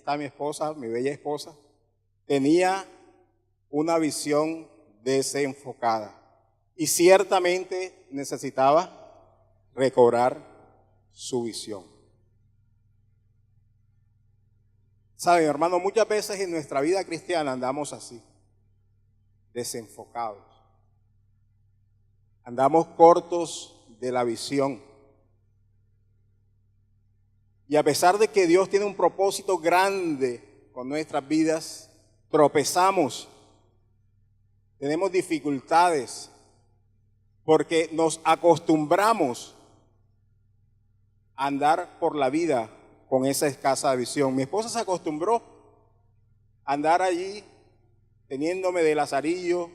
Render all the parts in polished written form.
está mi esposa, mi bella esposa, tenía una visión desenfocada y ciertamente necesitaba recobrar su visión. Saben, hermano, muchas veces en nuestra vida cristiana andamos así, desenfocados. Andamos cortos de la visión. Y a pesar de que Dios tiene un propósito grande con nuestras vidas, tropezamos, tenemos dificultades, porque nos acostumbramos a andar por la vida con esa escasa visión. Mi esposa se acostumbró a andar allí teniéndome de lazarillo,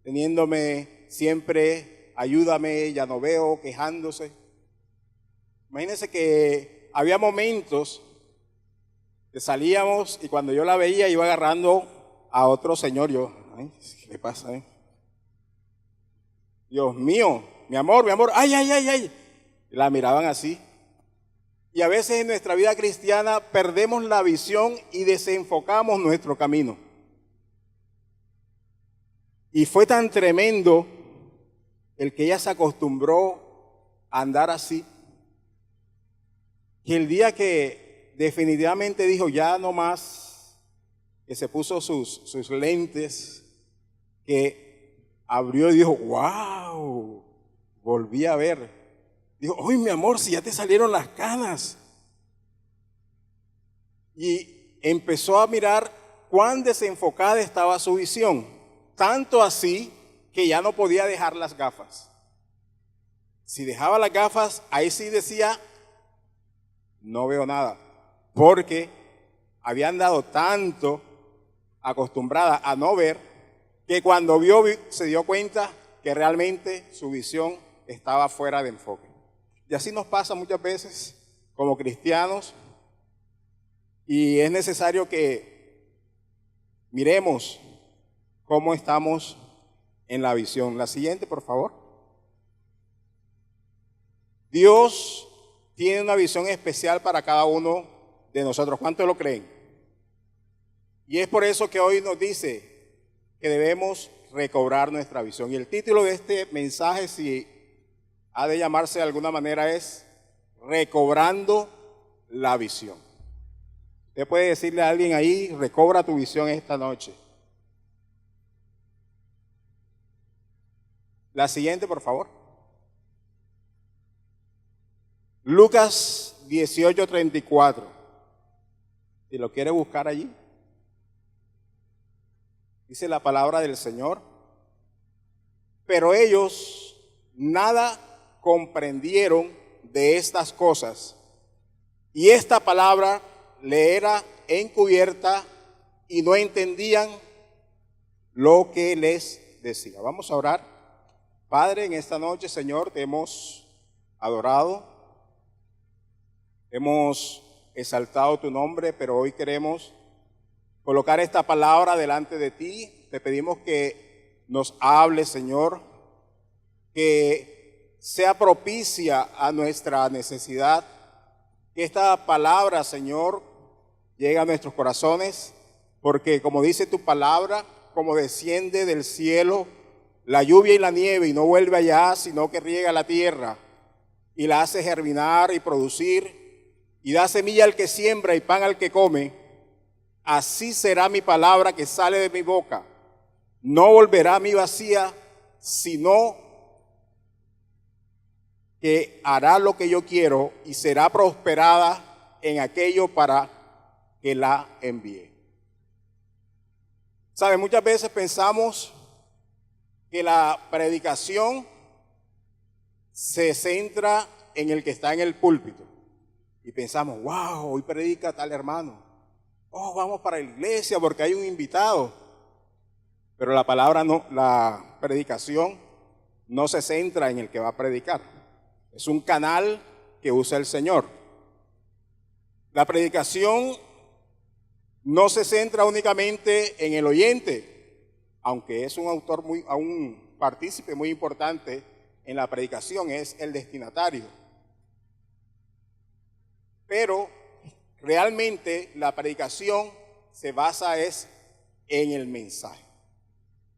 teniéndome siempre, ayúdame, ya no veo, quejándose. Imagínense que había momentos que salíamos y cuando yo la veía iba agarrando a otro señor. Yo, ay, ¿qué le pasa? Dios mío, mi amor, ay, ay, ay, ay. La miraban así. Y a veces en nuestra vida cristiana perdemos la visión y desenfocamos nuestro camino. Y fue tan tremendo el que ella se acostumbró a andar así, que el día que definitivamente dijo ya no más, que se puso sus lentes, que abrió y dijo, wow, volví a ver. Dijo, ¡ay, mi amor, si ya te salieron las canas! Y empezó a mirar cuán desenfocada estaba su visión. Tanto así que ya no podía dejar las gafas. Si dejaba las gafas, ahí sí decía, no veo nada. Porque había andado tanto acostumbrada a no ver, que cuando vio se dio cuenta que realmente su visión estaba fuera de enfoque. Y así nos pasa muchas veces como cristianos, y es necesario que miremos cómo estamos en la visión. La siguiente, por favor. Dios tiene una visión especial para cada uno de nosotros. ¿Cuántos lo creen? Y es por eso que hoy nos dice que debemos recobrar nuestra visión. Y el título de este mensaje, si ha de llamarse de alguna manera, es Recobrando la visión. Usted puede decirle a alguien ahí, recobra tu visión esta noche. La siguiente, por favor. Lucas 18:34. Si lo quiere buscar allí. Dice la palabra del Señor. Pero ellos nada comprendieron de estas cosas, y esta palabra le era encubierta y no entendían lo que les decía. Vamos a orar. Padre, en esta noche, Señor, te hemos adorado, hemos exaltado tu nombre, pero hoy queremos colocar esta palabra delante de ti. Te pedimos que nos hables, Señor, que sea propicia a nuestra necesidad, que esta palabra, Señor, llegue a nuestros corazones, porque como dice tu palabra, como desciende del cielo la lluvia y la nieve y no vuelve allá, sino que riega la tierra y la hace germinar y producir y da semilla al que siembra y pan al que come, así será mi palabra que sale de mi boca. No volverá a mí vacía, sino que hará lo que yo quiero y será prosperada en aquello para que la envíe. ¿Sabe? Muchas veces pensamos que la predicación se centra en el que está en el púlpito. Y pensamos, wow, hoy predica tal hermano. Oh, vamos para la iglesia porque hay un invitado. Pero la palabra no, la predicación no se centra en el que va a predicar. Es un canal que usa el Señor. La predicación no se centra únicamente en el oyente, aunque es un partícipe muy importante en la predicación, es el destinatario. Pero realmente la predicación se basa en el mensaje,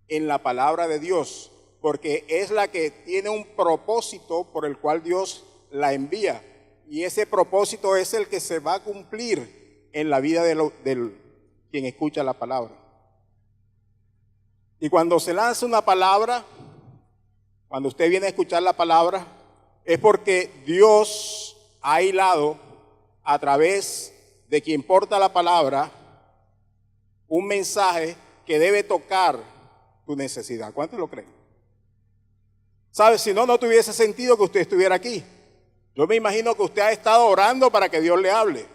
en la palabra de Dios, porque es la que tiene un propósito por el cual Dios la envía. Y ese propósito es el que se va a cumplir en la vida del quien escucha la palabra. Y cuando se lanza una palabra, cuando usted viene a escuchar la palabra, es porque Dios ha hilado a través de quien porta la palabra un mensaje que debe tocar tu necesidad. ¿Cuántos lo creen? ¿Sabe? Si no, no tuviese sentido que usted estuviera aquí. Yo me imagino que usted ha estado orando para que Dios le hable.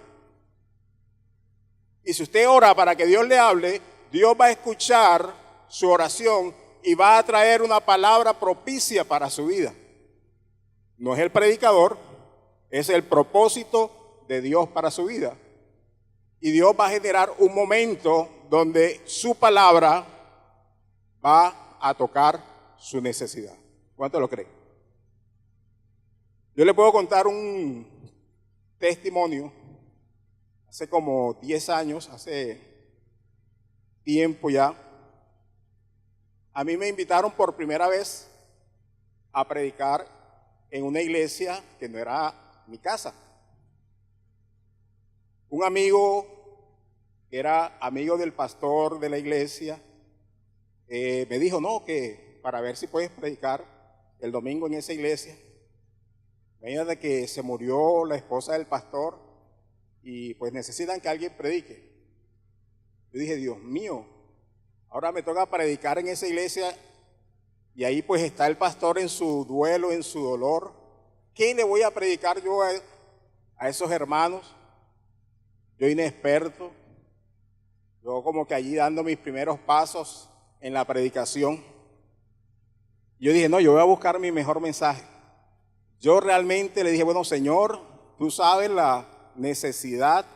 Y si usted ora para que Dios le hable, Dios va a escuchar su oración y va a traer una palabra propicia para su vida. No es el predicador, es el propósito de Dios para su vida. Y Dios va a generar un momento donde su palabra va a tocar su necesidad. ¿Cuánto lo creen? Yo le puedo contar un testimonio. Hace como 10 años, hace tiempo ya, a mí me invitaron por primera vez a predicar en una iglesia que no era mi casa. Un amigo que era amigo del pastor de la iglesia me dijo, no, que para ver si puedes predicar el domingo en esa iglesia. Imagínate que se murió la esposa del pastor y pues necesitan que alguien predique. Yo dije, Dios mío, ahora me toca predicar en esa iglesia y ahí pues está el pastor en su duelo, en su dolor. ¿Qué le voy a predicar yo a esos hermanos? Yo inexperto, yo como que allí dando mis primeros pasos en la predicación. Yo dije, no, yo voy a buscar mi mejor mensaje. Yo realmente le dije, bueno, Señor, tú sabes la necesidad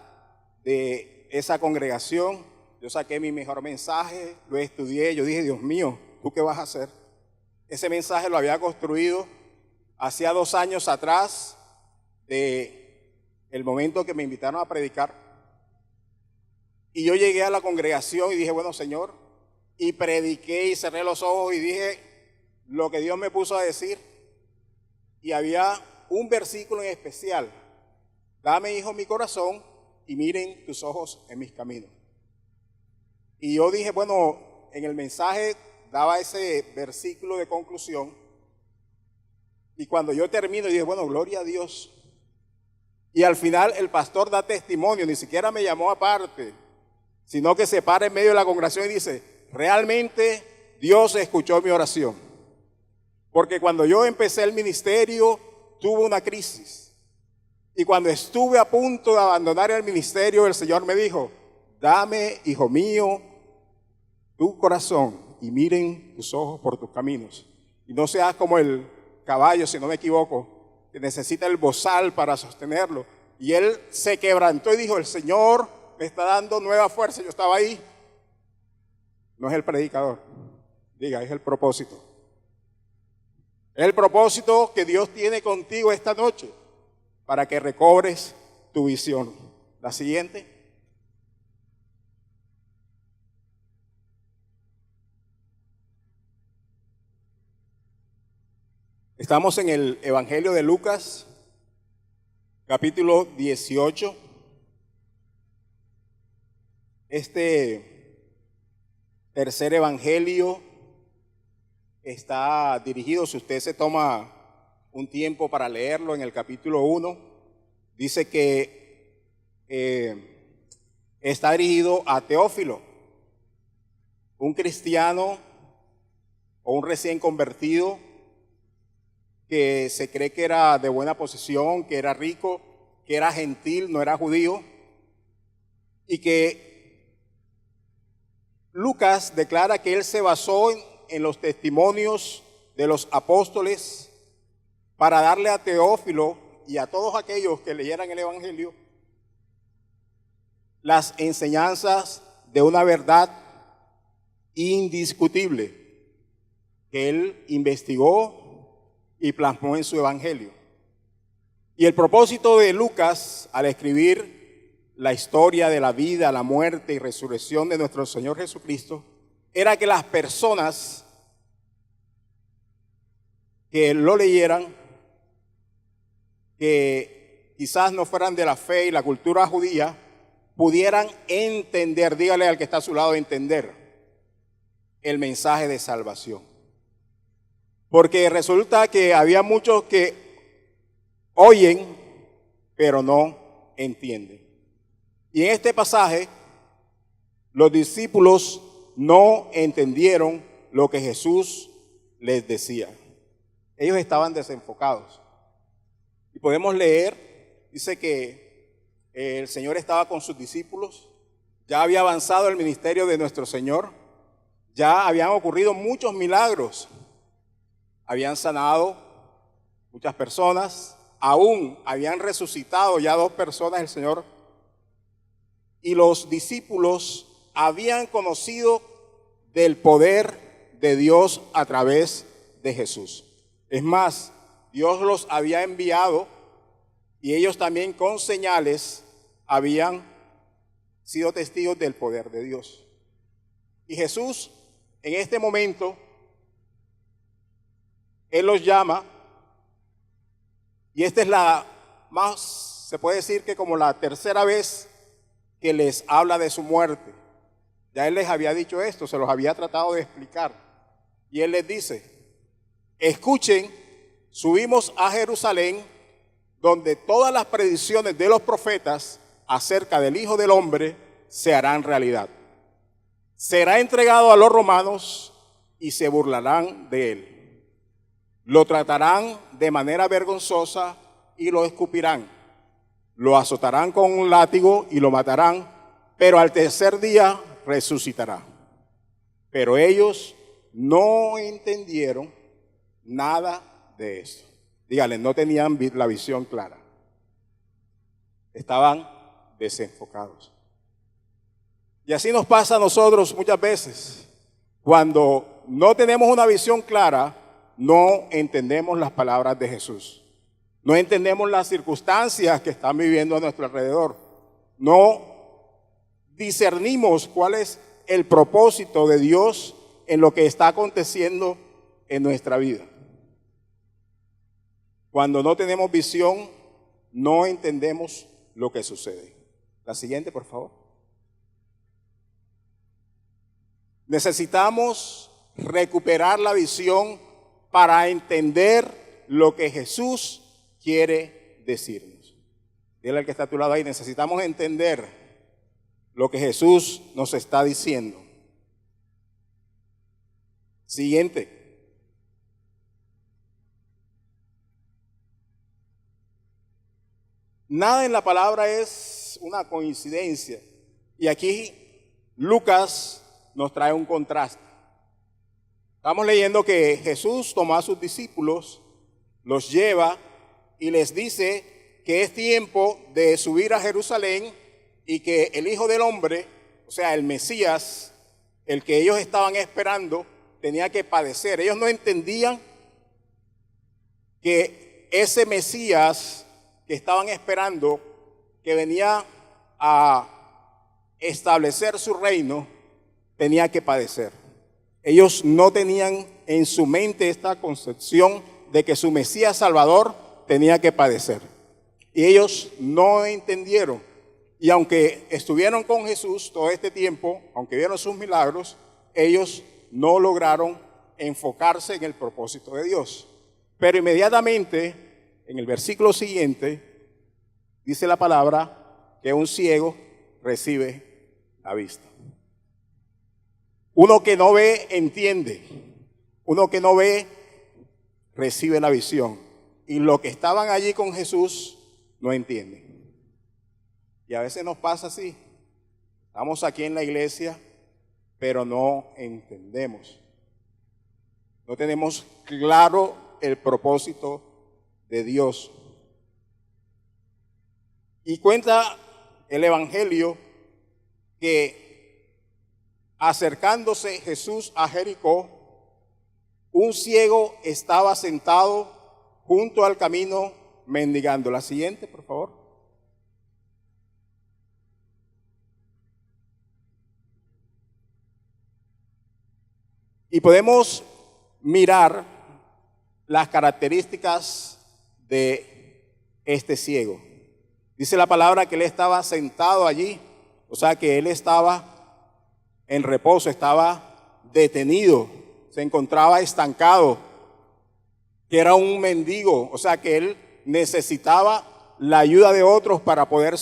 de esa congregación. Yo saqué mi mejor mensaje, lo estudié, yo dije, Dios mío, ¿tú qué vas a hacer? Ese mensaje lo había construido hacía 2 años atrás, de el momento que me invitaron a predicar. Y yo llegué a la congregación y dije, bueno, Señor, y prediqué y cerré los ojos y dije lo que Dios me puso a decir. Y había un versículo en especial: dame, hijo, mi corazón y miren tus ojos en mis caminos. Y yo dije, bueno, en el mensaje daba ese versículo de conclusión. Y cuando yo termino, dije, bueno, gloria a Dios. Y al final el pastor da testimonio, ni siquiera me llamó aparte, sino que se para en medio de la congregación y dice, realmente Dios escuchó mi oración. Porque cuando yo empecé el ministerio, tuve una crisis. Y cuando estuve a punto de abandonar el ministerio, el Señor me dijo, dame, hijo mío, tu corazón y miren tus ojos por tus caminos. Y no seas como el caballo, si no me equivoco, que necesita el bozal para sostenerlo. Y él se quebrantó y dijo, el Señor me está dando nueva fuerza. Yo estaba ahí. No es el predicador. Diga, es el propósito. Es el propósito que Dios tiene contigo esta noche para que recobres tu visión. La siguiente. Estamos en el Evangelio de Lucas, capítulo 18. Este tercer evangelio está dirigido, si usted se toma un tiempo para leerlo, en el capítulo 1, dice que está dirigido a Teófilo, un cristiano o un recién convertido que se cree que era de buena posición, que era rico, que era gentil, no era judío, y que Lucas declara que él se basó en los testimonios de los apóstoles para darle a Teófilo y a todos aquellos que leyeran el Evangelio las enseñanzas de una verdad indiscutible que él investigó y plasmó en su Evangelio. Y el propósito de Lucas al escribir la historia de la vida, la muerte y resurrección de nuestro Señor Jesucristo, era que las personas que lo leyeran, que quizás no fueran de la fe y la cultura judía, pudieran entender, dígale al que está a su lado, entender el mensaje de salvación. Porque resulta que había muchos que oyen, pero no entienden. Y en este pasaje, los discípulos no entendieron lo que Jesús les decía. Ellos estaban desenfocados. Y podemos leer, dice que el Señor estaba con sus discípulos, ya había avanzado el ministerio de nuestro Señor, ya habían ocurrido muchos milagros, habían sanado muchas personas, aún habían resucitado ya 2 personas el Señor, y los discípulos habían conocido del poder de Dios a través de Jesús. Es más, Dios los había enviado y ellos también con señales habían sido testigos del poder de Dios. Y Jesús en este momento, Él los llama, y esta es la más, se puede decir que como la tercera vez que les habla de su muerte. Ya Él les había dicho esto, se los había tratado de explicar. Y Él les dice, escuchen, subimos a Jerusalén, donde todas las predicciones de los profetas acerca del Hijo del Hombre se harán realidad. Será entregado a los romanos y se burlarán de Él. Lo tratarán de manera vergonzosa y lo escupirán. Lo azotarán con un látigo y lo matarán, pero al tercer día resucitará. Pero ellos no entendieron nada de eso. Dígale, no tenían la visión clara. Estaban desenfocados. Y así nos pasa a nosotros muchas veces. Cuando no tenemos una visión clara, no entendemos las palabras de Jesús. No entendemos las circunstancias que están viviendo a nuestro alrededor. No discernimos cuál es el propósito de Dios en lo que está aconteciendo en nuestra vida. Cuando no tenemos visión, no entendemos lo que sucede. La siguiente, por favor. Necesitamos recuperar la visión para entender lo que Jesús quiere decirnos. Dile al que está a tu lado ahí, necesitamos entender lo que Jesús nos está diciendo. Siguiente. Nada en la palabra es una coincidencia. Y aquí Lucas nos trae un contraste. Estamos leyendo que Jesús toma a sus discípulos, los lleva y les dice que es tiempo de subir a Jerusalén y que el Hijo del Hombre, o sea, el Mesías, el que ellos estaban esperando, tenía que padecer. Ellos no entendían que ese Mesías que estaban esperando, que venía a establecer su reino, tenía que padecer. Ellos no tenían en su mente esta concepción de que su Mesías Salvador tenía que padecer. Y ellos no entendieron. Y aunque estuvieron con Jesús todo este tiempo, aunque vieron sus milagros, ellos no lograron enfocarse en el propósito de Dios. Pero inmediatamente, en el versículo siguiente, dice la palabra que un ciego recibe la vista. Uno que no ve, entiende. Uno que no ve, recibe la visión. Y los que estaban allí con Jesús no entienden. Y a veces nos pasa así. Estamos aquí en la iglesia, pero no entendemos. No tenemos claro el propósito de Dios. Y cuenta el Evangelio que acercándose Jesús a Jericó, un ciego estaba sentado junto al camino mendigando. La siguiente, por favor. Y podemos mirar las características de este ciego. Dice la palabra que él estaba sentado allí, o sea que él estaba en reposo, estaba detenido, se encontraba estancado, que era un mendigo, o sea que él necesitaba la ayuda de otros para poder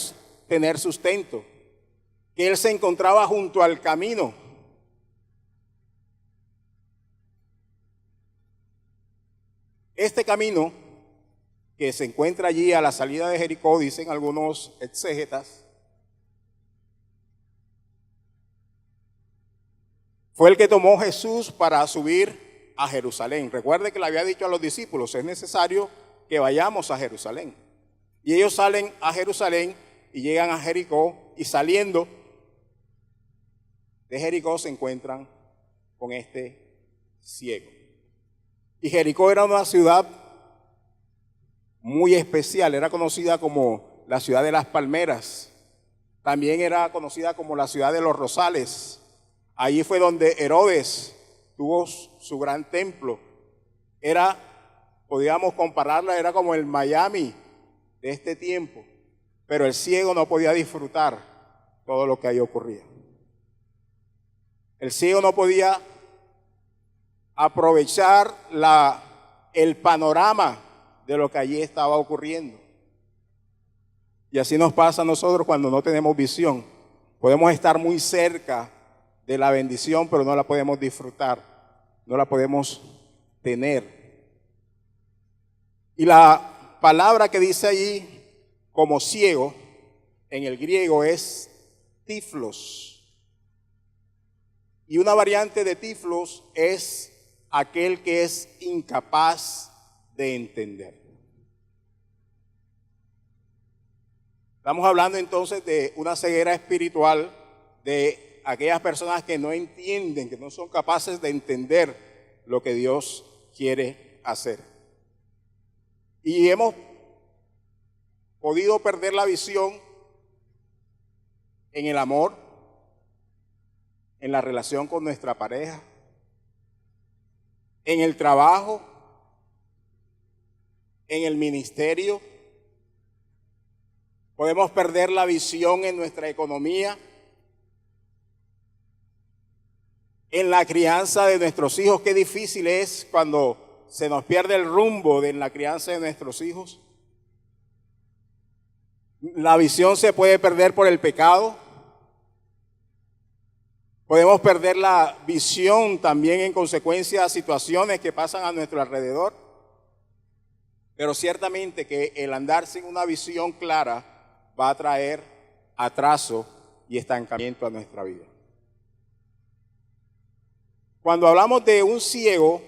tener sustento, que él se encontraba junto al camino. Este camino que se encuentra allí a la salida de Jericó, dicen algunos exégetas, fue el que tomó Jesús para subir a Jerusalén. Recuerde que le había dicho a los discípulos, es necesario que vayamos a Jerusalén. Y ellos salen a Jerusalén y llegan a Jericó, y saliendo de Jericó se encuentran con este ciego. Y Jericó era una ciudad muy especial, era conocida como la ciudad de las palmeras, también era conocida como la ciudad de los rosales. Allí fue donde Herodes tuvo su gran templo. Era, podríamos compararla, era como el Miami de este tiempo, pero el ciego no podía disfrutar todo lo que ahí ocurría. El ciego no podía aprovechar el panorama de lo que allí estaba ocurriendo. Y así nos pasa a nosotros cuando no tenemos visión. Podemos estar muy cerca de la bendición, pero no la podemos disfrutar, no la podemos tener. Y la palabra que dice allí como ciego en el griego es tiflos. Y una variante de tiflos es aquel que es incapaz de entender. Estamos hablando entonces de una ceguera espiritual, de aquellas personas que no entienden, que no son capaces de entender lo que Dios quiere hacer. Y hemos podido perder la visión en el amor, en la relación con nuestra pareja, en el trabajo, en el ministerio. Podemos perder la visión en nuestra economía, en la crianza de nuestros hijos. Qué difícil es cuando se nos pierde el rumbo en la crianza de nuestros hijos. La visión se puede perder por el pecado. Podemos perder la visión también en consecuencia de situaciones que pasan a nuestro alrededor. Pero ciertamente que el andar sin una visión clara va a traer atraso y estancamiento a nuestra vida. Cuando hablamos de un ciego,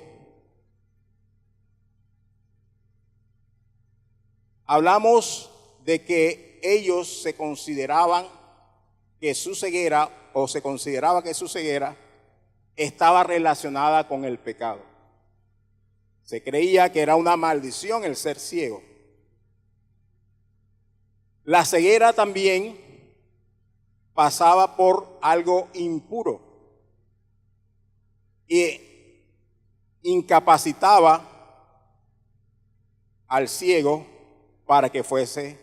hablamos de que ellos se consideraban que su ceguera, o se consideraba que su ceguera estaba relacionada con el pecado. Se creía que era una maldición el ser ciego. La ceguera también pasaba por algo impuro y incapacitaba al ciego para que fuese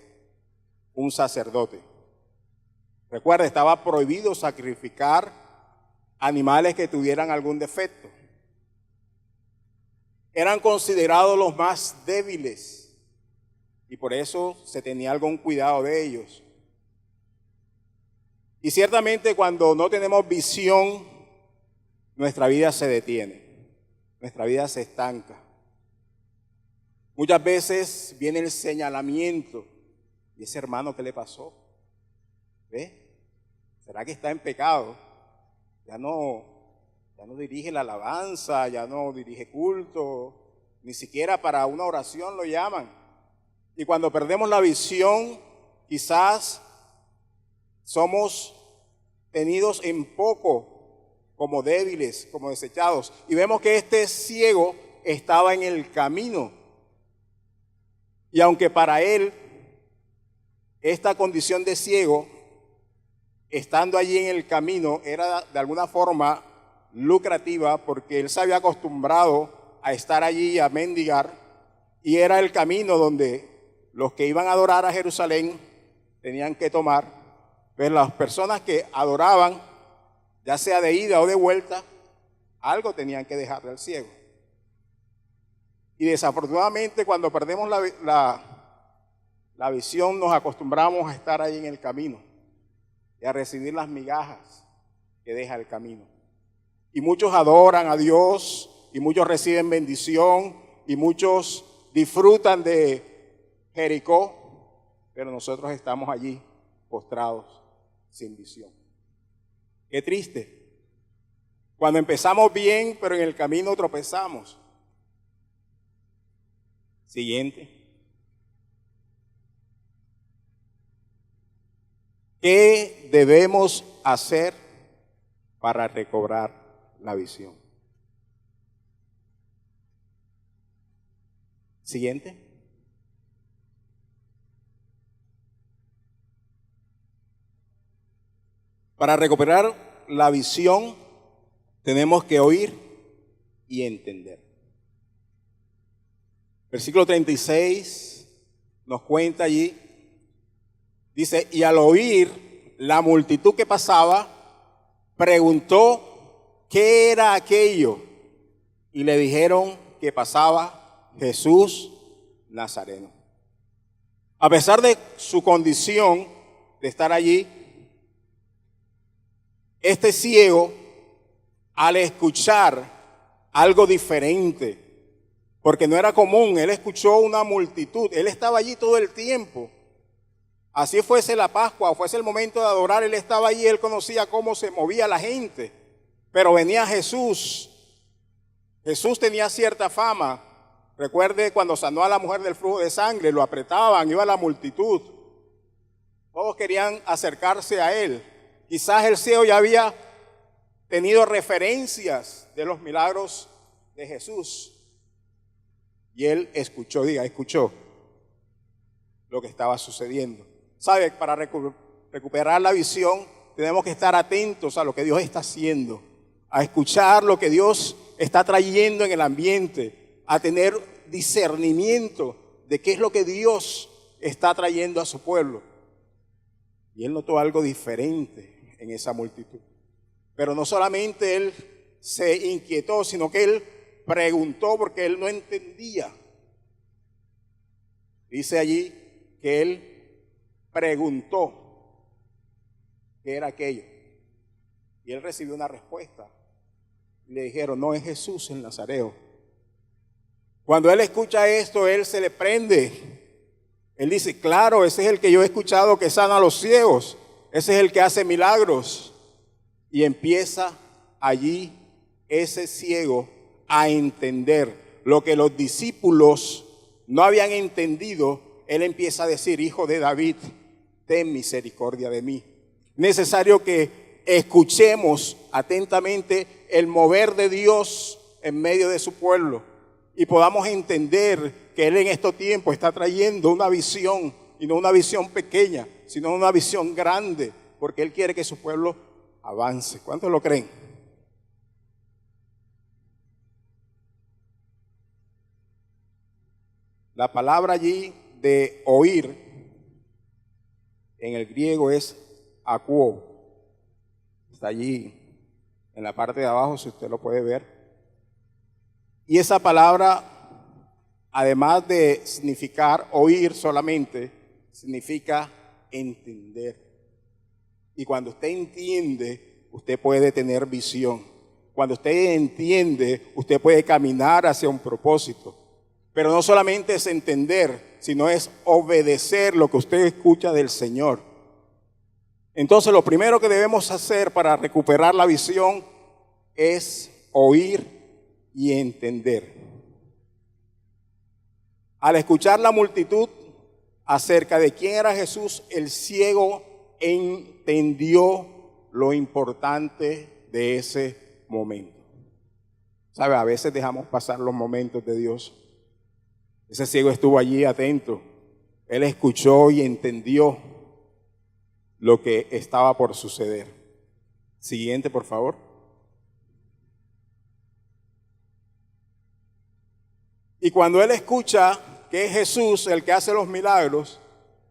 un sacerdote. Recuerda, estaba prohibido sacrificar animales que tuvieran algún defecto. Eran considerados los más débiles y por eso se tenía algún cuidado de ellos. Y ciertamente cuando no tenemos visión, nuestra vida se detiene, nuestra vida se estanca. Muchas veces viene el señalamiento. ¿Y ese hermano qué le pasó? ¿Ve? ¿Será que está en pecado? Ya no dirige la alabanza, ya no dirige culto, ni siquiera para una oración lo llaman. Y cuando perdemos la visión, quizás somos tenidos en poco, como débiles, como desechados. Y vemos que este ciego estaba en el camino. Y aunque para él esta condición de ciego, estando allí en el camino, era de alguna forma lucrativa porque él se había acostumbrado a estar allí, a mendigar, y era el camino donde los que iban a adorar a Jerusalén tenían que tomar. Pero las personas que adoraban, ya sea de ida o de vuelta, algo tenían que dejarle al ciego. Y desafortunadamente cuando perdemos la visión, nos acostumbramos a estar ahí en el camino y a recibir las migajas que deja el camino. Y muchos adoran a Dios, y muchos reciben bendición, y muchos disfrutan de Jericó, pero nosotros estamos allí postrados sin visión. Qué triste. Cuando empezamos bien, pero en el camino tropezamos. Siguiente. ¿Qué debemos hacer para recobrar la visión? Siguiente. Para recuperar la visión tenemos que oír y entender. Versículo 36 nos cuenta allí, dice, y al oír la multitud que pasaba, preguntó qué era aquello, y le dijeron que pasaba Jesús Nazareno. A pesar de su condición de estar allí, este ciego, al escuchar algo diferente, porque no era común, él escuchó una multitud, él estaba allí todo el tiempo. Así fuese la Pascua o fuese el momento de adorar, él estaba allí, él conocía cómo se movía la gente. Pero venía Jesús. Jesús tenía cierta fama. Recuerde cuando sanó a la mujer del flujo de sangre, lo apretaban, iba la multitud. Todos querían acercarse a él. Quizás el ciego ya había tenido referencias de los milagros de Jesús. Y él escuchó lo que estaba sucediendo. ¿Sabe? Para recuperar la visión tenemos que estar atentos a lo que Dios está haciendo, a escuchar lo que Dios está trayendo en el ambiente, a tener discernimiento de qué es lo que Dios está trayendo a su pueblo. Y él notó algo diferente en esa multitud. Pero no solamente él se inquietó, sino que él preguntó porque él no entendía. Dice allí que él preguntó qué era aquello. Y él recibió una respuesta. Y le dijeron, no, es Jesús el Nazareo. Cuando él escucha esto, él se le prende. Él dice, claro, ese es el que yo he escuchado que sana a los ciegos. Ese es el que hace milagros. Y empieza allí ese ciego a entender lo que los discípulos no habían entendido. Él empieza a decir, hijo de David, ten misericordia de mí. Necesario que escuchemos atentamente el mover de Dios en medio de su pueblo y podamos entender que Él en estos tiempos está trayendo una visión, y no una visión pequeña, sino una visión grande, porque Él quiere que su pueblo avance. ¿Cuántos lo creen? La palabra allí de oír en el griego es akuo. Está allí en la parte de abajo, si usted lo puede ver. Y esa palabra, además de significar oír solamente, significa entender. Y cuando usted entiende, usted puede tener visión. Cuando usted entiende, usted puede caminar hacia un propósito. Pero no solamente es entender, sino es obedecer lo que usted escucha del Señor. Entonces, lo primero que debemos hacer para recuperar la visión es oír y entender. Al escuchar la multitud acerca de quién era Jesús, el ciego entendió lo importante de ese momento. ¿Sabe? A veces dejamos pasar los momentos de Dios. Ese ciego estuvo allí atento. Él escuchó y entendió lo que estaba por suceder. Siguiente, por favor. Y cuando él escucha que es Jesús el que hace los milagros,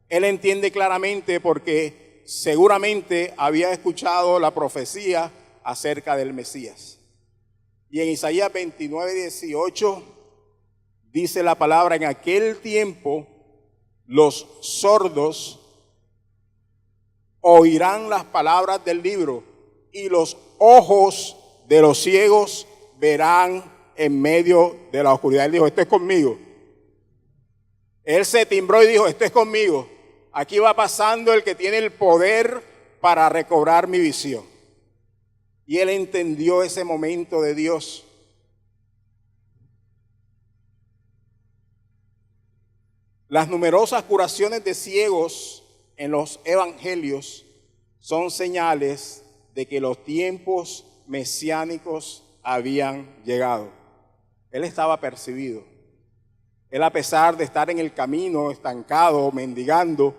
él entiende claramente porque seguramente había escuchado la profecía acerca del Mesías. Y en Isaías 29:18 dice la palabra: en aquel tiempo los sordos oirán las palabras del libro y los ojos de los ciegos verán en medio de la oscuridad. Él dijo: esto es conmigo. Él se timbró y dijo: esto es conmigo. Aquí va pasando el que tiene el poder para recobrar mi visión. Y él entendió ese momento de Dios. Las numerosas curaciones de ciegos en los evangelios son señales de que los tiempos mesiánicos habían llegado. Él estaba percibido. Él, a pesar de estar en el camino, estancado, mendigando,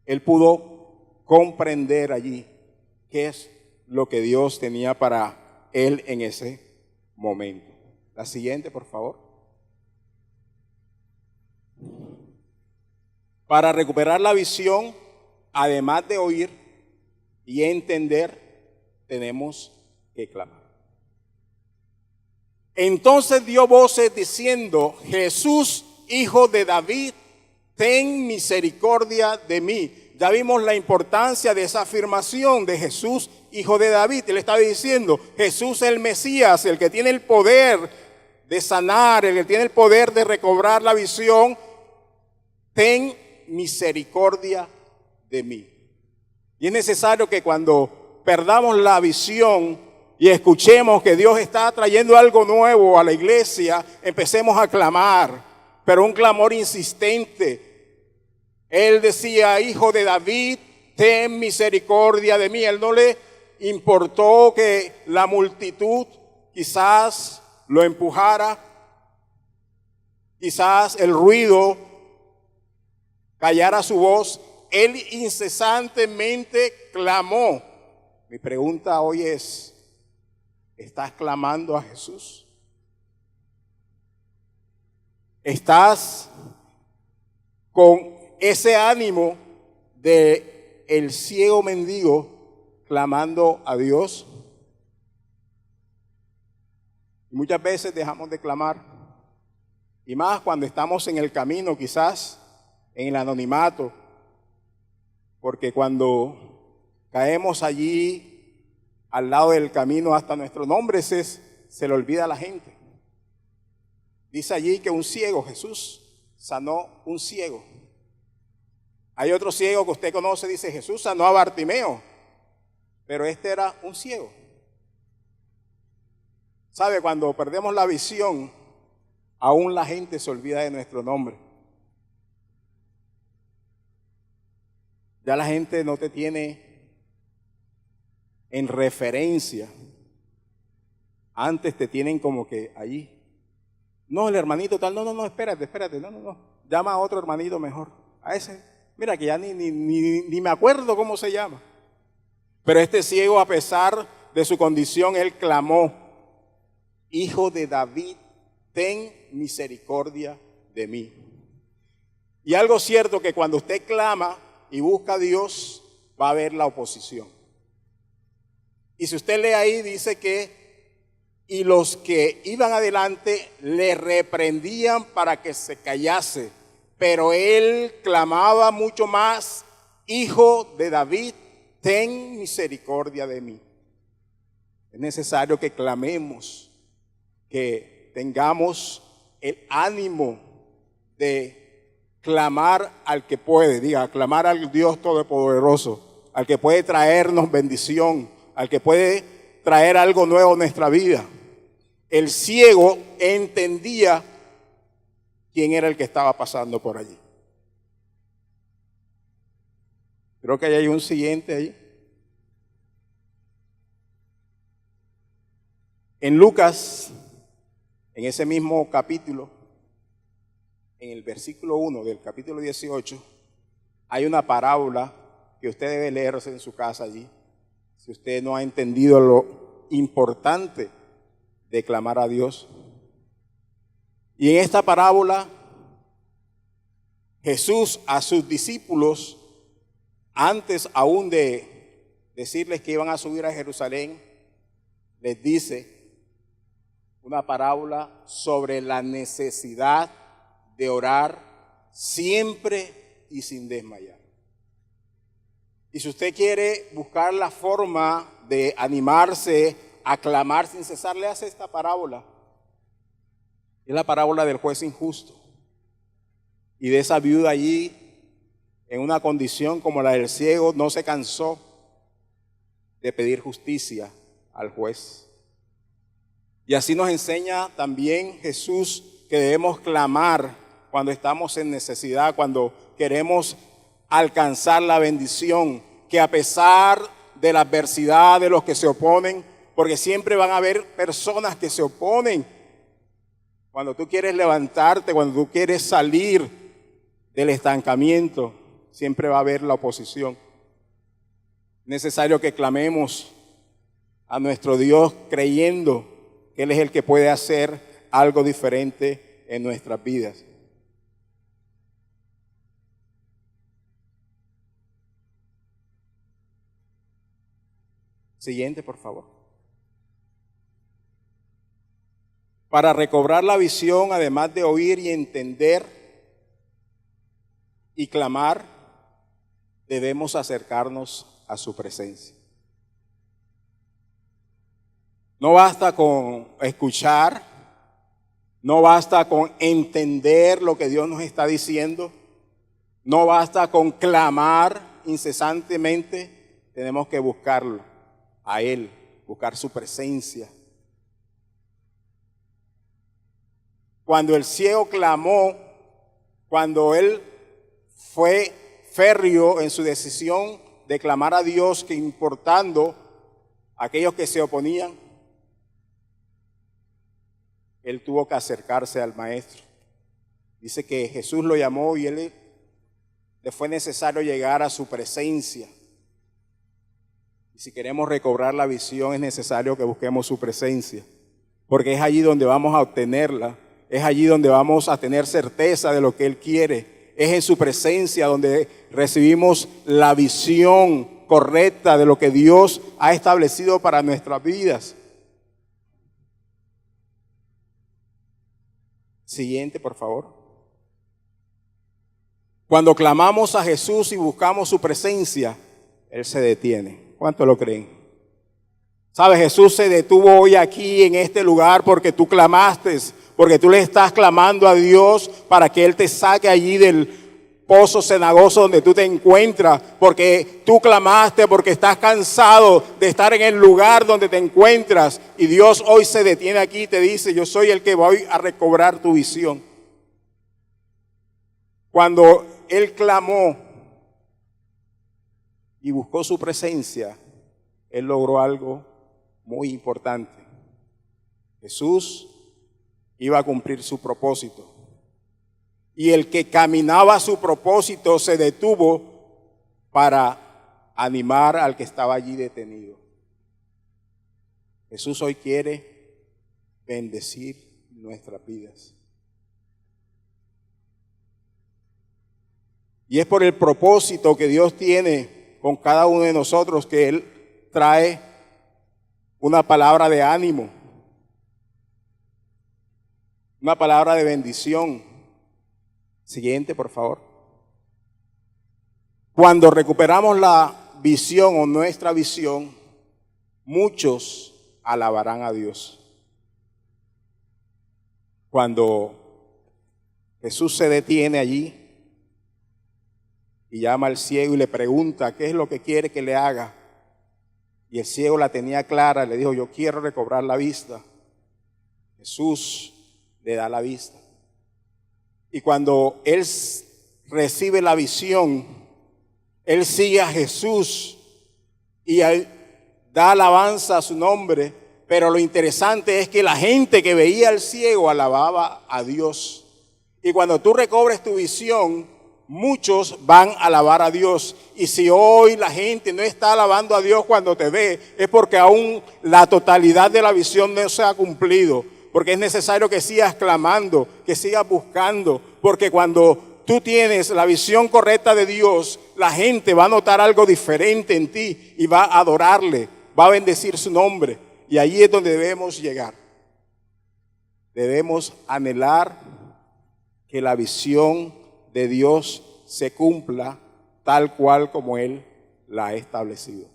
él pudo comprender allí qué es lo que Dios tenía para él en ese momento. La siguiente, por favor. Para recuperar la visión, además de oír y entender, tenemos que clamar. Entonces dio voces diciendo: Jesús, hijo de David, ten misericordia de mí. Ya vimos la importancia de esa afirmación de Jesús, hijo de David. Él estaba diciendo: Jesús el Mesías, el que tiene el poder de sanar, el que tiene el poder de recobrar la visión, ten misericordia de mí. Y es necesario que cuando perdamos la visión y escuchemos que Dios está trayendo algo nuevo a la iglesia, empecemos a clamar, pero un clamor insistente. Él decía: hijo de David, ten misericordia de mí. Él no le importó que la multitud quizás lo empujara, quizás el ruido callara su voz. Él incesantemente clamó. Mi pregunta hoy es: ¿estás clamando a Jesús? ¿Estás con ese ánimo de el ciego mendigo clamando a Dios? Muchas veces dejamos de clamar, y más cuando estamos en el camino, quizás en el anonimato, porque cuando caemos allí al lado del camino, hasta nuestro nombre se le olvida a la gente. Dice allí que un ciego, Jesús sanó un ciego. Hay otro ciego que usted conoce, dice: Jesús sanó a Bartimeo, pero este era un ciego. ¿Sabe? Cuando perdemos la visión, aún la gente se olvida de nuestro nombre. Ya la gente no te tiene en referencia. Antes te tienen como que allí. No, el hermanito tal, no, espérate, no. Llama a otro hermanito mejor. A ese, mira que ya ni me acuerdo cómo se llama. Pero este ciego, a pesar de su condición, él clamó: hijo de David, ten misericordia de mí. Y algo cierto, que cuando usted clama y busca a Dios, va a haber la oposición. Y si usted lee ahí, dice que: y los que iban adelante le reprendían para que se callase, pero él clamaba mucho más: hijo de David, ten misericordia de mí. Es necesario que clamemos, que tengamos el ánimo de clamar al que puede, diga, clamar al Dios Todopoderoso, al que puede traernos bendición, al que puede traer algo nuevo en nuestra vida. El ciego entendía quién era el que estaba pasando por allí. Creo que hay un siguiente ahí. En Lucas, en ese mismo capítulo, en el versículo 1 del capítulo 18, hay una parábola que usted debe leerse en su casa allí, si usted no ha entendido lo importante de clamar a Dios. Y en esta parábola, Jesús a sus discípulos, antes aún de decirles que iban a subir a Jerusalén, les dice una parábola sobre la necesidad de orar siempre y sin desmayar. Y si usted quiere buscar la forma de animarse a clamar sin cesar, le hace esta parábola. Es la parábola del juez injusto y de esa viuda allí en una condición como la del ciego, no se cansó de pedir justicia al juez. Y así nos enseña también Jesús que debemos clamar cuando estamos en necesidad, cuando queremos alcanzar la bendición, que a pesar de la adversidad de los que se oponen, porque siempre van a haber personas que se oponen. Cuando tú quieres levantarte, cuando tú quieres salir del estancamiento, siempre va a haber la oposición. Es necesario que clamemos a nuestro Dios creyendo que Él es el que puede hacer algo diferente en nuestras vidas. Siguiente, por favor. Para recobrar la visión, además de oír y entender y clamar, debemos acercarnos a su presencia. No basta con escuchar, no basta con entender lo que Dios nos está diciendo, no basta con clamar incesantemente, tenemos que buscarlo a Él, buscar su presencia. Cuando el ciego clamó, cuando él fue férreo en su decisión de clamar a Dios, que importando a aquellos que se oponían, él tuvo que acercarse al maestro. Dice que Jesús lo llamó y le fue necesario llegar a su presencia. Y si queremos recobrar la visión, es necesario que busquemos su presencia, porque es allí donde vamos a obtenerla, es allí donde vamos a tener certeza de lo que Él quiere, es en su presencia donde recibimos la visión correcta de lo que Dios ha establecido para nuestras vidas. Siguiente, por favor. Cuando clamamos a Jesús y buscamos su presencia, Él se detiene. ¿Cuánto lo creen? ¿Sabes? Jesús se detuvo hoy aquí en este lugar porque tú clamaste, porque tú le estás clamando a Dios para que Él te saque allí del pozo cenagoso donde tú te encuentras, porque tú clamaste, porque estás cansado de estar en el lugar donde te encuentras, y Dios hoy se detiene aquí y te dice: yo soy el que voy a recobrar tu visión. Cuando Él clamó y buscó su presencia, Él logró algo muy importante. Jesús iba a cumplir su propósito. Y el que caminaba a su propósito se detuvo para animar al que estaba allí detenido. Jesús hoy quiere bendecir nuestras vidas. Y es por el propósito que Dios tiene con cada uno de nosotros que Él trae una palabra de ánimo, una palabra de bendición. Siguiente, por favor. Cuando recuperamos la visión o nuestra visión, muchos alabarán a Dios. Cuando Jesús se detiene allí y llama al ciego y le pregunta qué es lo que quiere que le haga, y el ciego la tenía clara, le dijo: yo quiero recobrar la vista. Jesús le da la vista. Y cuando él recibe la visión, él sigue a Jesús y da alabanza a su nombre. Pero lo interesante es que la gente que veía al ciego alababa a Dios. Y cuando tú recobres tu visión, muchos van a alabar a Dios. Y si hoy la gente no está alabando a Dios cuando te ve, es porque aún la totalidad de la visión no se ha cumplido. porque es necesario que sigas clamando, que sigas buscando, porque cuando tú tienes la visión correcta de Dios, la gente va a notar algo diferente en ti y va a adorarle, va a bendecir su nombre. Y allí es donde debemos llegar. Debemos anhelar que la visión de Dios se cumpla tal cual como Él la ha establecido.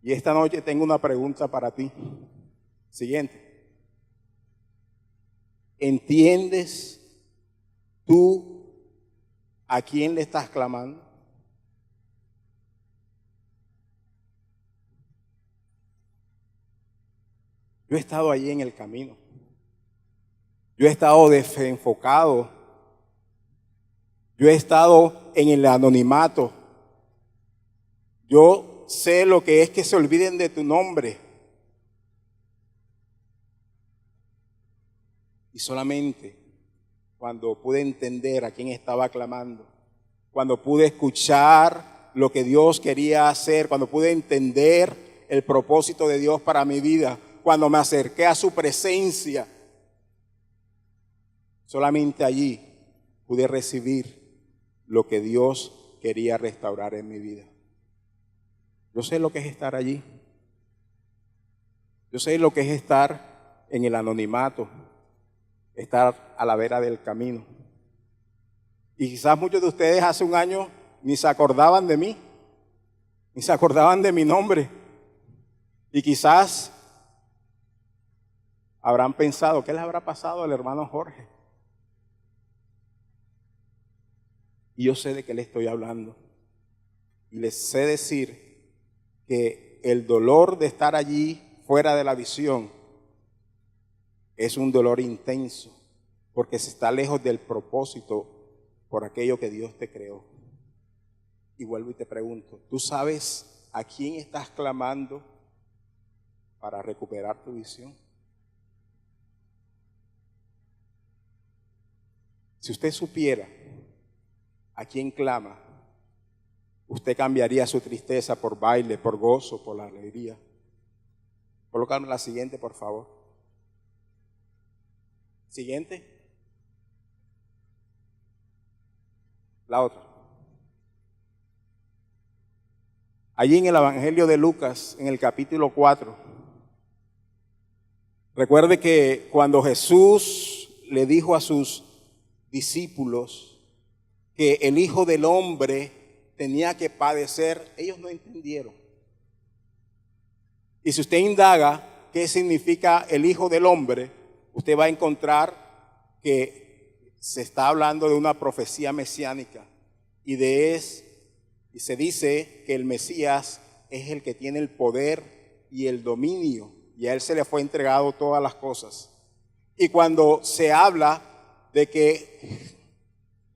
Y esta noche tengo una pregunta para ti. Siguiente. ¿Entiendes tú a quién le estás clamando? Yo he estado allí en el camino. Yo he estado desenfocado. Yo he estado en el anonimato. Yo sé lo que es que se olviden de tu nombre. Y solamente cuando pude entender a quién estaba clamando, cuando pude escuchar lo que Dios quería hacer, cuando pude entender el propósito de Dios para mi vida, cuando me acerqué a su presencia, solamente allí pude recibir lo que Dios quería restaurar en mi vida. Yo sé lo que es estar allí. Yo sé lo que es estar en el anonimato, estar a la vera del camino. Y quizás muchos de ustedes hace un año ni se acordaban de mí, ni se acordaban de mi nombre. Y quizás habrán pensado, ¿qué le habrá pasado al hermano Jorge? Y yo sé de qué le estoy hablando. Y les sé decir que el dolor de estar allí fuera de la visión es un dolor intenso, porque se está lejos del propósito por aquello que Dios te creó. Y vuelvo y te pregunto, ¿tú sabes a quién estás clamando para recuperar tu visión? Si usted supiera a quién clama, usted cambiaría su tristeza por baile, por gozo, por la alegría. Colócame la siguiente, por favor. Siguiente. La otra. Allí en el Evangelio de Lucas, en el capítulo 4, recuerde que cuando Jesús le dijo a sus discípulos que el Hijo del Hombre tenía que padecer, ellos no entendieron. Y si usted indaga qué significa el Hijo del Hombre, usted va a encontrar que se está hablando de una profecía mesiánica y se dice que el Mesías es el que tiene el poder y el dominio, y a él se le fue entregado todas las cosas. Y cuando se habla de que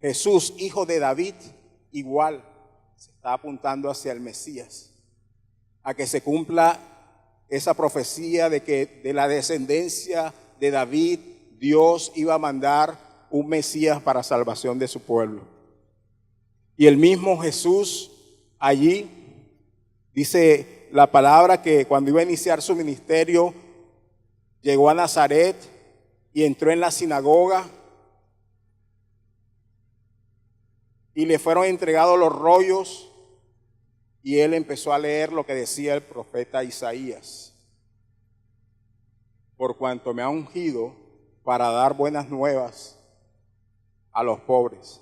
Jesús, hijo de David, igual se está apuntando hacia el Mesías, a que se cumpla esa profecía de que de la descendencia de David Dios iba a mandar un Mesías para salvación de su pueblo. Y el mismo Jesús allí dice la palabra que cuando iba a iniciar su ministerio llegó a Nazaret y entró en la sinagoga y le fueron entregados los rollos y él empezó a leer lo que decía el profeta Isaías. Por cuanto me ha ungido para dar buenas nuevas a los pobres.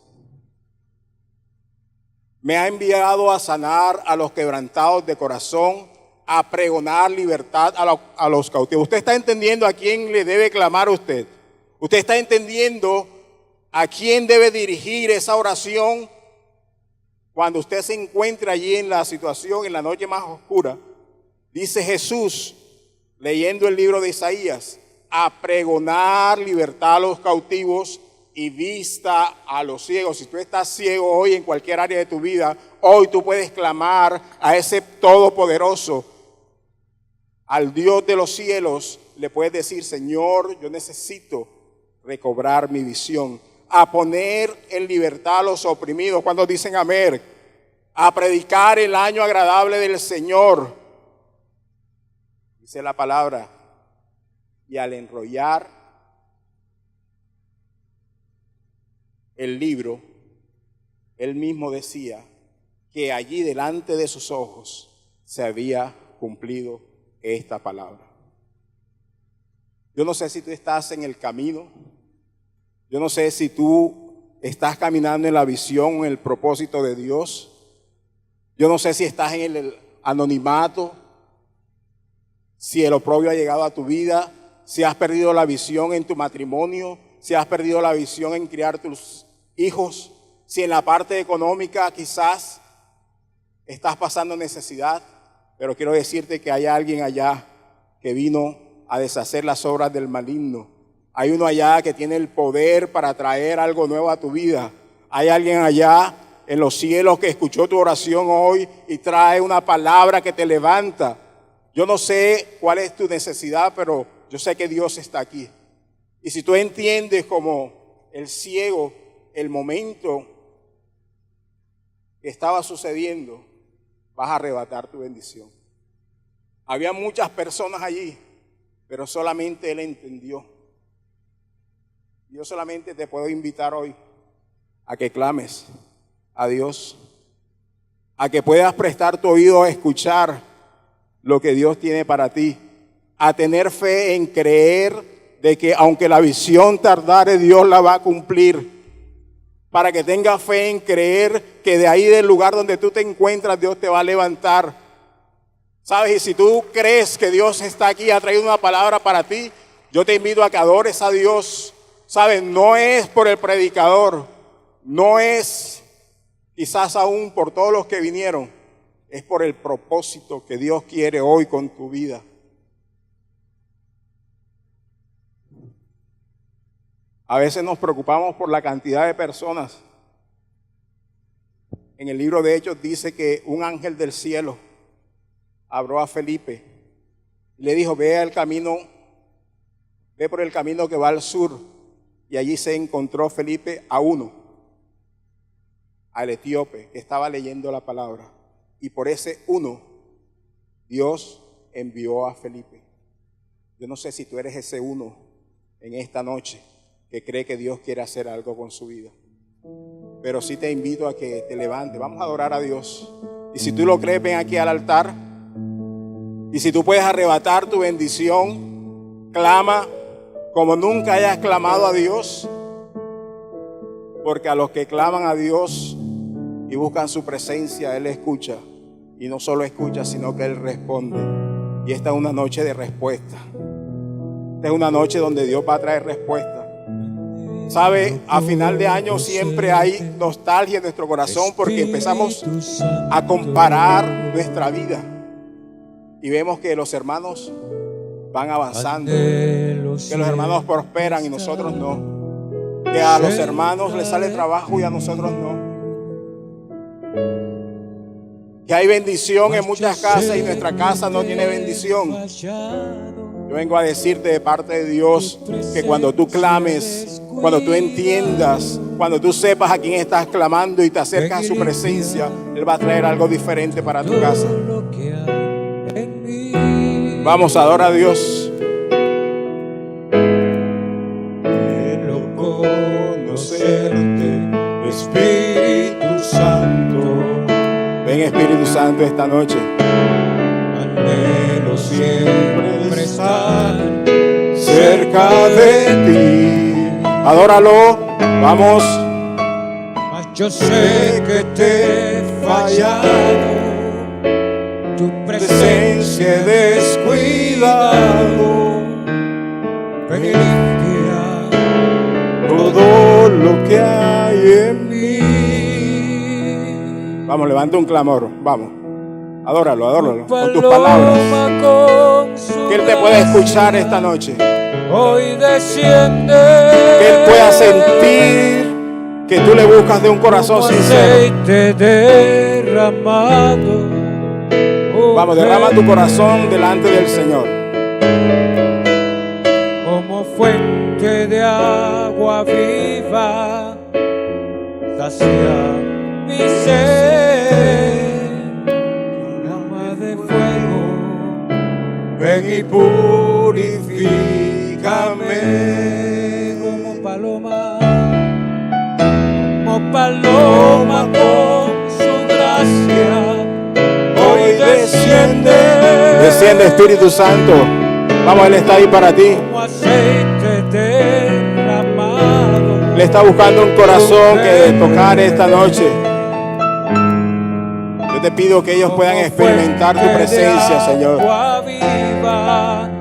Me ha enviado a sanar a los quebrantados de corazón, a pregonar libertad a los cautivos. ¿Usted está entendiendo a quién le debe clamar usted? ¿Usted está entendiendo a quién debe dirigir esa oración cuando usted se encuentra allí en la situación, en la noche más oscura? Dice Jesús, leyendo el libro de Isaías, a pregonar libertad a los cautivos y vista a los ciegos. Si tú estás ciego hoy en cualquier área de tu vida, hoy tú puedes clamar a ese Todopoderoso, al Dios de los cielos. Le puedes decir, Señor, yo necesito recobrar mi visión. A poner en libertad a los oprimidos. Cuando dicen amén. A predicar el año agradable del Señor. Dice la palabra, y al enrollar el libro, él mismo decía que allí delante de sus ojos se había cumplido esta palabra. Yo no sé si tú estás en el camino, yo no sé si tú estás caminando en la visión, en el propósito de Dios, yo no sé si estás en el anonimato, si el oprobio ha llegado a tu vida, si has perdido la visión en tu matrimonio, si has perdido la visión en criar tus hijos, si en la parte económica quizás estás pasando necesidad, pero quiero decirte que hay alguien allá que vino a deshacer las obras del maligno. Hay uno allá que tiene el poder para traer algo nuevo a tu vida. Hay alguien allá en los cielos que escuchó tu oración hoy y trae una palabra que te levanta. Yo no sé cuál es tu necesidad, pero yo sé que Dios está aquí. Y si tú entiendes como el ciego el momento que estaba sucediendo, vas a arrebatar tu bendición. Había muchas personas allí, pero solamente él entendió. Yo solamente te puedo invitar hoy a que clames a Dios, a que puedas prestar tu oído a escuchar lo que Dios tiene para ti, a tener fe en creer de que aunque la visión tardare, Dios la va a cumplir. Para que tengas fe en creer que de ahí del lugar donde tú te encuentras, Dios te va a levantar. ¿Sabes? Y si tú crees que Dios está aquí y ha traído una palabra para ti, yo te invito a que adores a Dios. ¿Sabes? No es por el predicador, no es quizás aún por todos los que vinieron, es por el propósito que Dios quiere hoy con tu vida. A veces nos preocupamos por la cantidad de personas. En el libro de Hechos dice que un ángel del cielo habló a Felipe y le dijo, ve por el camino que va al sur. Y allí se encontró Felipe a uno, al etíope, que estaba leyendo la palabra. Y por ese uno, Dios envió a Felipe. Yo no sé si tú eres ese uno en esta noche que cree que Dios quiere hacer algo con su vida. Pero sí te invito a que te levantes. Vamos a adorar a Dios. Y si tú lo crees, ven aquí al altar. Y si tú puedes arrebatar tu bendición, clama como nunca hayas clamado a Dios. Porque a los que claman a Dios y buscan su presencia, Él escucha. Y no solo escucha, sino que Él responde. Y esta es una noche de respuesta. Esta es una noche donde Dios va a traer respuesta. ¿Sabe? A final de año siempre hay nostalgia en nuestro corazón porque empezamos a comparar nuestra vida y vemos que los hermanos van avanzando, que los hermanos prosperan y nosotros no, que a los hermanos les sale trabajo y a nosotros no, que hay bendición en muchas casas y nuestra casa no tiene bendición. Yo vengo a decirte de parte de Dios que cuando tú clames, cuando tú entiendas, cuando tú sepas a quién estás clamando y te acercas a su presencia, Él va a traer algo diferente para tu casa. Vamos, adora a Dios. Quiero conocerte, Espíritu Santo. Ven, Espíritu Santo, esta noche. Anhelo siempre estar cerca de ti. Adóralo, vamos. Mas yo sé que te he fallado, tu presencia he descuidado. Ven y limpia todo lo que hay en mí. Vamos, levanta un clamor, vamos. Adóralo, adóralo con tus palabras. Que Él te pueda escuchar esta noche. Hoy desciende. Que Él pueda sentir que tú le buscas de un corazón sincero. Derramado. Vamos, derrama tu corazón delante del Señor. Como fuente de agua viva, sacia mi sed. ven y purifícame. Como paloma con su gracia, hoy desciende. Desciende, Espíritu Santo. Vamos, Él está ahí para ti. Como aceite derramado. Le está buscando un corazón que tocar esta noche. Yo te pido que ellos puedan experimentar tu presencia, Señor.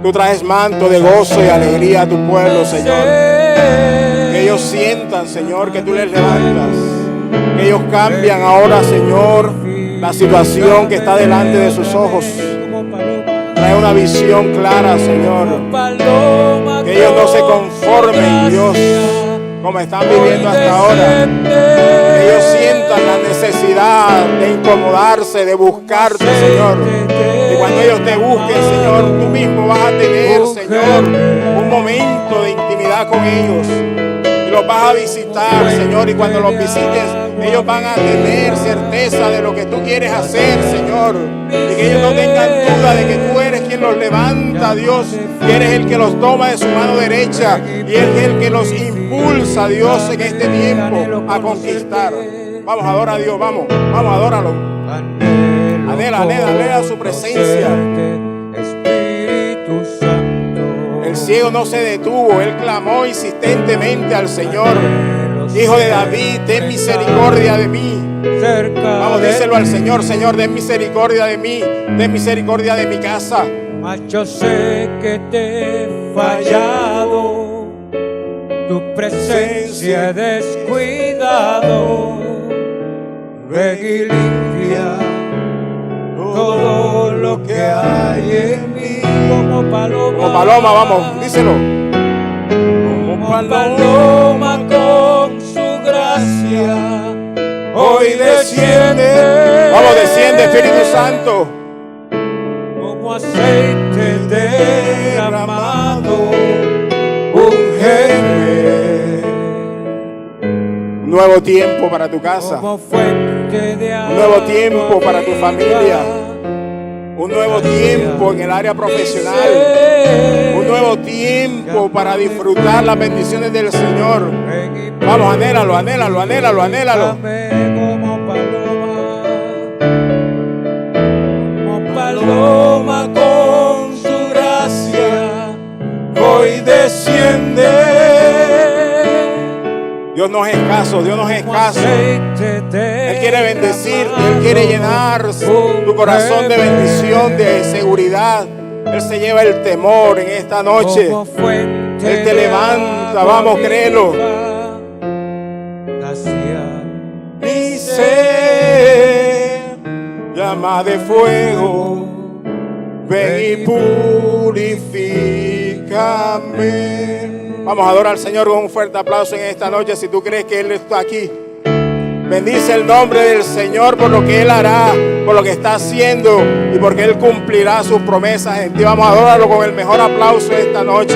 Tú traes manto de gozo y alegría a tu pueblo, Señor. Que ellos sientan, Señor, que tú les levantas. Que ellos cambian ahora, Señor, la situación que está delante de sus ojos. Trae una visión clara, Señor. Que ellos no se conformen, Dios, como están viviendo hasta ahora. Que ellos sientan la necesidad de incomodarse, de buscarte, Señor. Y cuando ellos te busquen, Señor, tú mismo vas a tener, Señor, un momento de intimidad con ellos. Y los vas a visitar, Señor. Y cuando los visites, ellos van a tener certeza de lo que tú quieres hacer, Señor. Y que ellos no tengan duda de que tú eres quien los levanta, Dios. Y eres el que los toma de su mano derecha. Y eres el que los impulsa, Dios, en este tiempo a conquistar. Vamos, adora a Dios, vamos, adóralo. Anhela su presencia. El ciego no se detuvo, él clamó insistentemente al Señor. Hijo de David, ten misericordia de mí. Vamos, díselo al Señor: Señor, ten misericordia de mí, ten misericordia de mi casa. Mas yo sé que te he fallado, tu presencia he descuidado. Ven y limpia todo lo que hay en mí. Como paloma, vamos, díselo. Como paloma con su gracia, hoy desciende. Vamos, desciende, Espíritu Santo. Como aceite derramado, ungeme. Un nuevo tiempo para tu casa. Como fuente de agua, un nuevo tiempo para tu familia. Un nuevo tiempo en el área profesional. Un nuevo tiempo para disfrutar las bendiciones del Señor. Vamos, anhélalo. Como paloma con su gracia, hoy desciende. Dios no es escaso. Él quiere bendecirte, Él quiere llenar tu corazón de bendición, de seguridad. Él se lleva el temor en esta noche. Él te levanta, vamos, créelo. Mi ser llama de fuego, ven y purifícame. Vamos a adorar al Señor con un fuerte aplauso en esta noche. Si tú crees que Él está aquí, bendice el nombre del Señor por lo que Él hará, por lo que está haciendo y porque Él cumplirá sus promesas en ti. Vamos a adorarlo con el mejor aplauso esta noche.